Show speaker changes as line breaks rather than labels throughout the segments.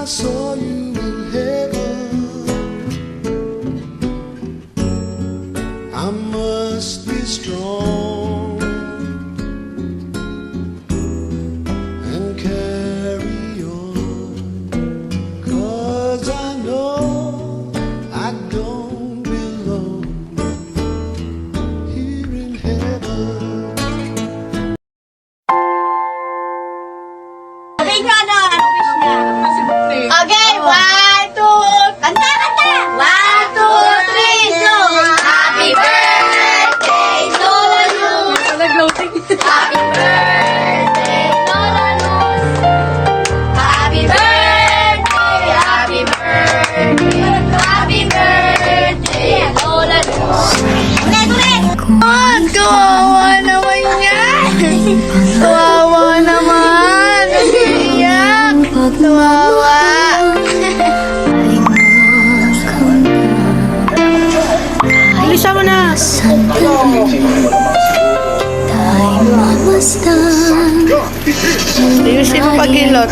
saw you in heaven. I must be strong and carry on, 'cause I know I don't belong here in heaven.
Sabihin nyo ano, ano wish niya? Okay, 1, 2, kanta, kanta! 1, 2, 3, go! Happy birthday to you! Happy birthday, Lola Luz! Happy birthday, happy birthday, happy birthday, Lola Luz! Ulit, ulit! Kawawa naman yan! Kawawa naman! Iyak! Kawawa! Alisa mo na! Ayusin mo pag-ilot.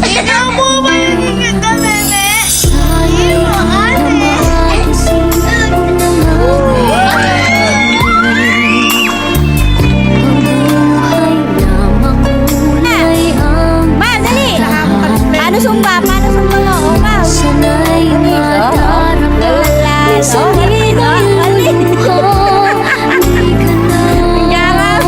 Ikaw mo ba yung ka, bebe? Ayaw mo, ate! Ma, dali! Paano sumba? Paano sumba mo? O, ma? Lalala. Sorry, dali. Yara.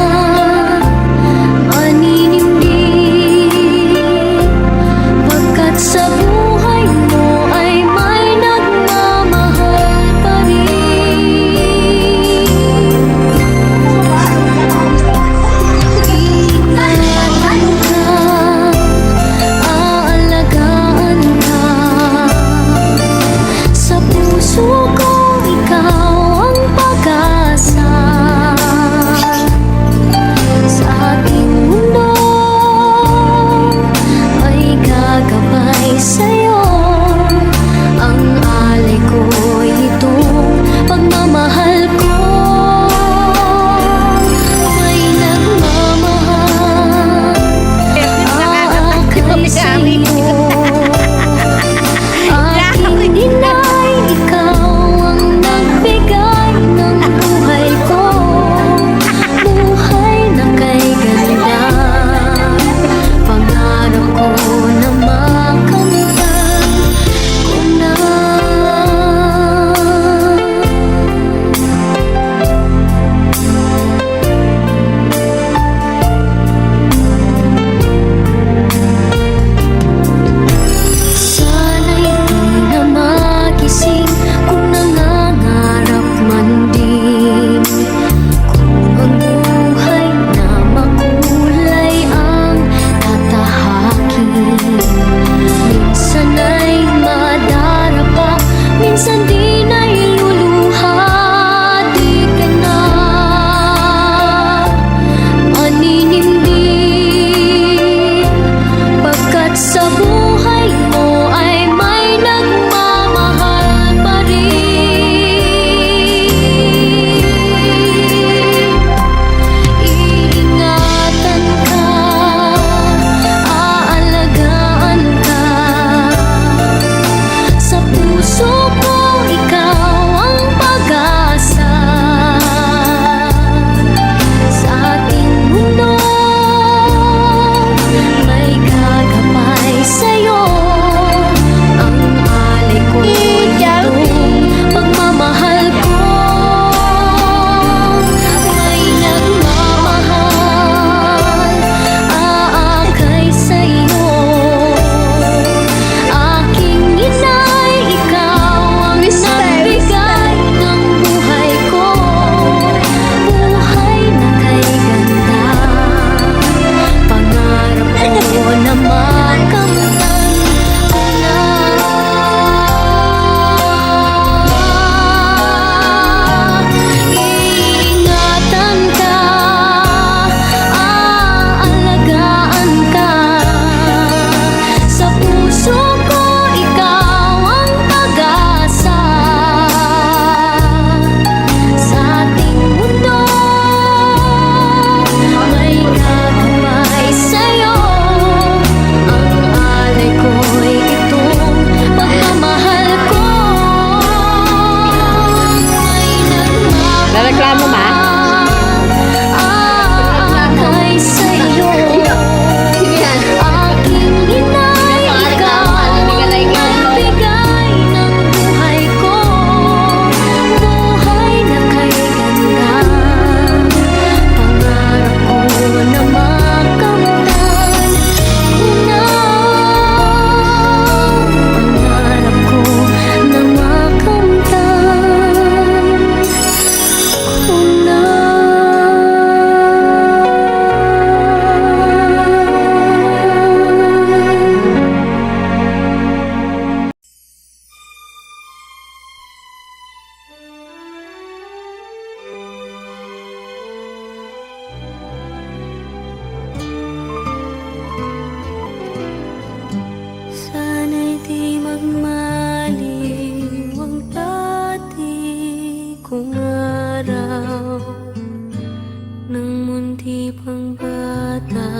bata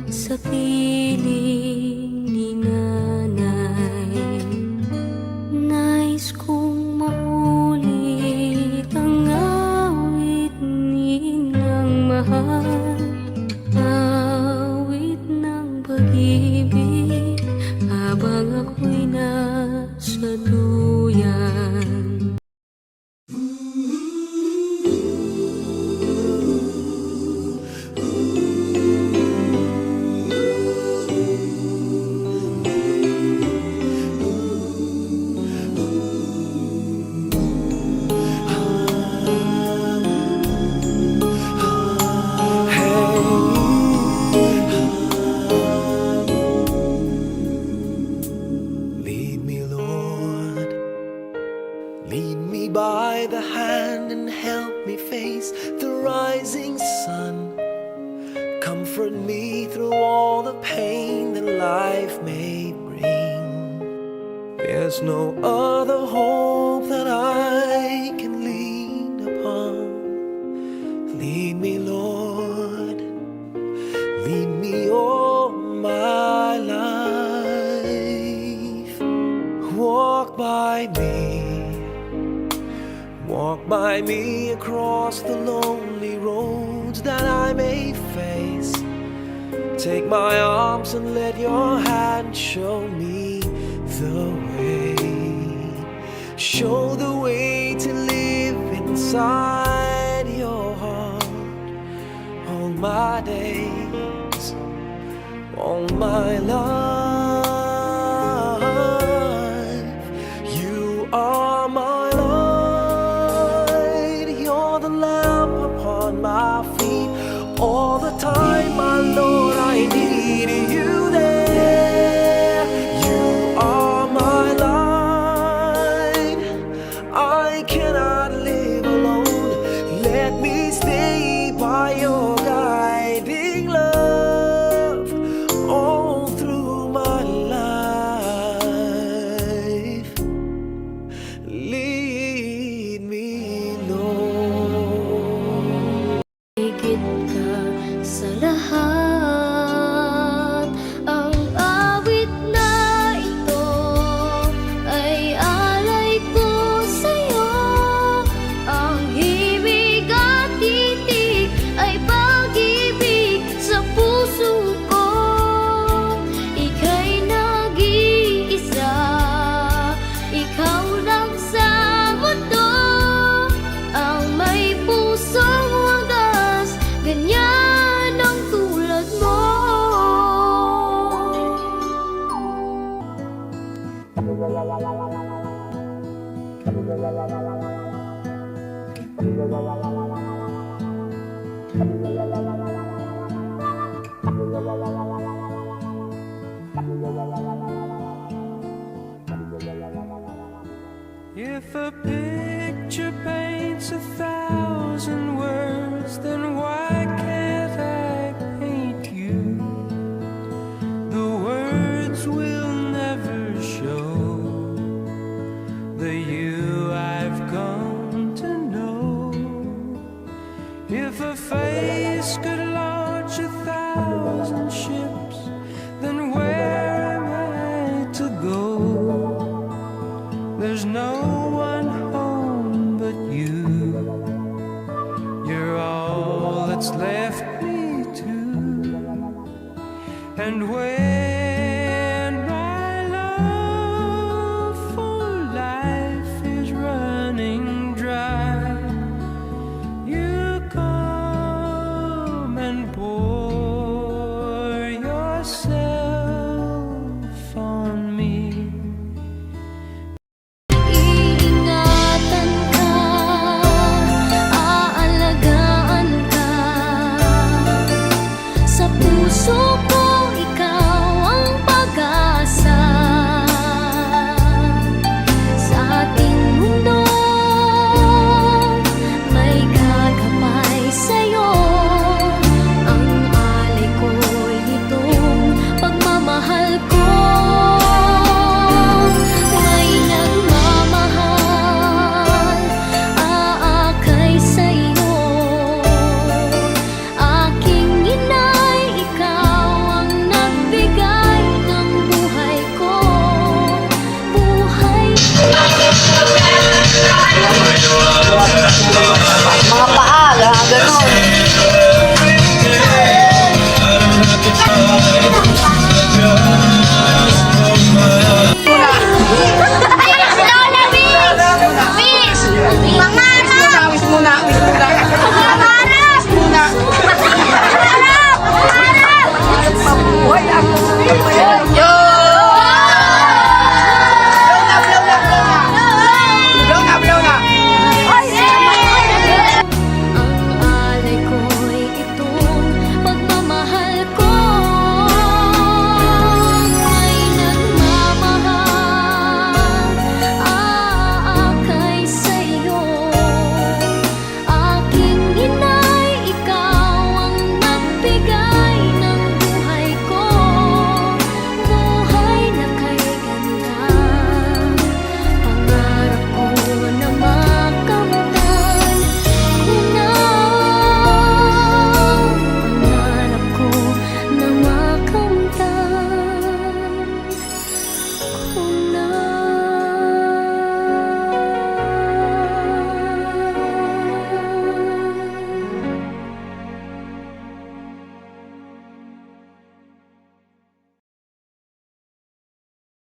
sa piling ni nanay. Nais kong maulit ang awit ni ng mahal, awit ng pag-ibig habang ako'y nasa duyan.
Lead me, Lord. Lead me by the hand and help me face the rising sun. Comfort me through all the pain that life may bring. There's no other hope that I can lean upon. Lead me, Lord. Lead me all my life. Walk by me across the lonely roads that I may face. Take my arms and let your hand show me the way. Show the way to live inside your heart all my days, all my life. You are my light, you're the lamp upon my feet. All the time, my Lord, I need you there. You are my light, I cannot live alone. Let me stay by your guiding love all through my life. Lead me, Lord.
Higit ka sa lahat, ang awit na ito ay alay ko sa'yo. Ang himig at titig ay pag-ibig sa puso ko. Ika'y nag-iisa, ikaw lang sa mundo, ang may pusong wagas, ganyan ang tulad mo.
If a picture paints 1,000 words, then why can't I paint you? The words will never show the you I've come to know. If a face could launch 1,000 ships, then where am I to go? There's no one home but you. You're all that's left me to. And when my love for life is running dry, come and pour yourself